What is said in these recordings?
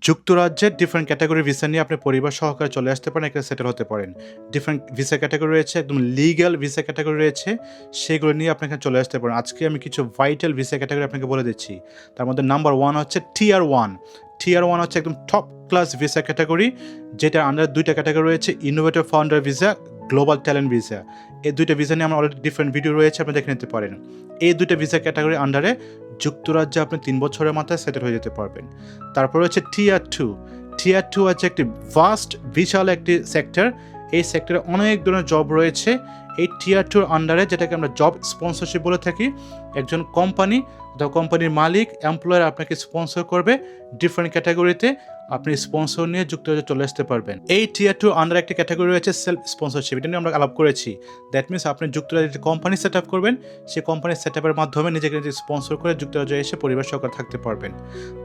যুক্তরাজ্যের different category visa নিয়ে আপনি পরিবার সহকারে চলে আসতে পারেন, এখানে সেটেল হতে পারেন। ডিফারেন্ট ভিসা ক্যাটাগরি রয়েছে, একদম লিগ্যাল ভিসা ক্যাটাগরি রয়েছে, সেগুলো নিয়ে আপনি এখানে চলে আসতে পারেন। আজকে আমি কিছু ভাইটাল ভিসা ক্যাটাগরি আপনাকে বলে দিচ্ছি। তার মধ্যে নাম্বার 1 হচ্ছে টিয়ার 1। টিয়ার 1 হচ্ছে একদম টপ ক্লাস ভিসা ক্যাটাগরি, যেটা আন্ডার 2টা ক্যাটাগরি রয়েছে, innovator founder visa, global talent visa. এই 2টা ভিসা নিয়ে আমার অলরেডি ডিফারেন্ট ভিডিও রয়েছে, আপনি দেখে নিতে পারেন। এই 2টা ভিসা ক্যাটাগরি আন্ডারে যুক্তরাজ্যে আপনি 3 বছরের মাথায় সেটেল হয়ে যেতে পারবেন। তারপর হচ্ছে টিয়ার 2। টিয়ার 2 হচ্ছে একটি ভাস্ট বিশাল একটি সেক্টর। এই সেক্টরে অনেক ধরনের জব রয়েছে। এই টিয়ার 2 আন্ডারে, যেটাকে আমরা জব স্পন্সরশিপ বলে থাকি, একজন কোম্পানি অথবা কোম্পানির মালিক এমপ্লয়ার আপনাকে স্পন্সর করবে। ডিফারেন্ট ক্যাটাগরিতে আপনি স্পন্সর নিয়ে যুক্তরাজ্যে চলে আসতে পারবেন। এই টিয়ার 2 আন্ডার একটা ক্যাটাগরি রয়েছে সেলফ স্পন্সরশিপ, এটা নিয়ে আমরা আলাপ করেছি। দ্যাট মিনস আপনি যুক্তরাজ্যে কোম্পানি সেট আপ করবেন, সেই কোম্পানির সেট আপের মাধ্যমে নিজেকে নিজে স্পন্সর করে যুক্তরাজ্যে এসে পরিবার সহকারে থাকতে পারবেন।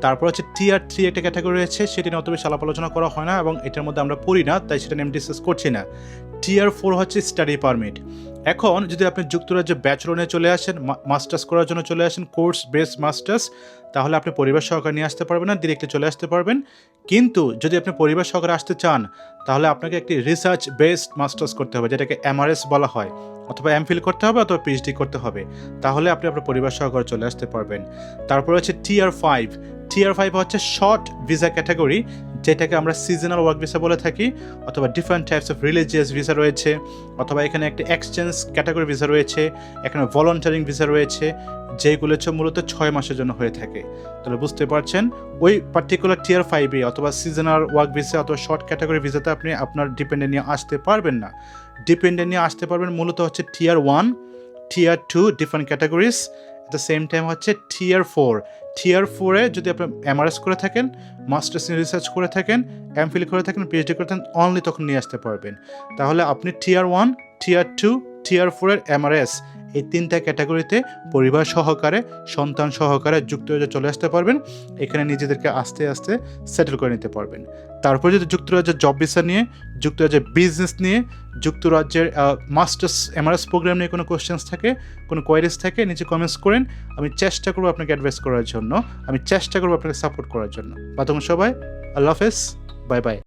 তারপর হচ্ছে টিয়ার 3 একটা ক্যাটাগরি রয়েছে, সেটি নিয়ে অত বেশি আলাপ আলোচনা করা হয় না এবং এটার মধ্যে আমরা পড়ি না, তাই সেটা নিয়ে আমি ডিসকাস করছি না। টিয়ার 4 হচ্ছে স্টাডি পারমিট। এখন যদি আপনি যুক্তরাজ্যে ব্যাচেলর নিয়ে চলে আসেন, মাস্টার্স করার জন্য চলে আসেন, কোর্স বেসড মাস্টার্স, তাহলে আপনি পরিবার সহকারে নিয়ে আসতে পারবেন না, ডিরেক্টলি চলে আসতে পারবেন। কিন্তু যদি আপনি পরিবার সহকারে আসতে চান, তাহলে আপনাকে একটি রিসার্চ বেসড মাস্টার্স করতে হবে, যেটাকে এমআরএস বলা হয়, অথবা এমফিল করতে হবে অথবা পিএইচডি করতে হবে, তাহলে আপনি আপনার পরিবার সহকারে চলে আসতে পারবেন। তারপর হচ্ছে টিয়ার 5। টিয়ার 5 হচ্ছে শর্ট ভিসা ক্যাটাগরি, যেটাকে আমরা সিজনাল ওয়ার্ক ভিসা বলে থাকি, অথবা different types of religious visa রয়েছে, অথবা এখানে একটা এক্সচেঞ্জ ক্যাটাগরি ভিসা রয়েছে, এখানে ভলান্টারিং ভিসা রয়েছে, যেগুলো হচ্ছে মূলত 6 মাসের জন্য হয়ে থাকে। তাহলে বুঝতে পারছেন, ওই পার্টিকুলার টিয়ার 5-এ অথবা সিজনাল ওয়ার্ক ভিসা অথবা শর্ট ক্যাটাগরি ভিসাতে আপনি আপনার ডিপেন্ডেন্ট নিয়ে আসতে পারবেন না। ডিপেন্ডেন্ট নিয়ে আসতে পারবেন মূলত হচ্ছে টিয়ার 1, টিয়ার 2 different categories, at the same time হচ্ছে টিয়ার 4। টিয়ার 4-এ যদি আপনি এমআরএস করে থাকেন, মাস্টার্স ইন রিসার্চ করে থাকেন, এমফিল করে থাকেন, পিএইচডি করে থাকেন, অনলি তখন নিয়ে আসতে পারবেন। তাহলে আপনি টিয়ার 1, টিয়ার 2, টিয়ার 4-এর এমআরএস, এই 3টা ক্যাটাগরিতে পরিবার সহকারে, সন্তান সহকারে যুক্তরাজ্যে চলে আসতে পারবেন। এখানে নিজেদেরকে আস্তে আস্তে সেটেল করে নিতে পারবেন। তারপর যদি যুক্তরাজ্যের জব ভিসা নিয়ে, যুক্তরাজ্যের বিজনেস নিয়ে, যুক্তরাজ্যের মাস্টার্স এমআরএস প্রোগ্রাম নিয়ে কোনো কোয়েশ্চেন্স থাকে, কোনো কোয়ারিজ থাকে, নিচে কমেন্টস করেন। আমি চেষ্টা করবো আপনাকে অ্যাডভাইস করার জন্য, আমি চেষ্টা করবো আপনাকে সাপোর্ট করার জন্য। তখন সবাই আল্লাহ হাফেজ, বাই বাই।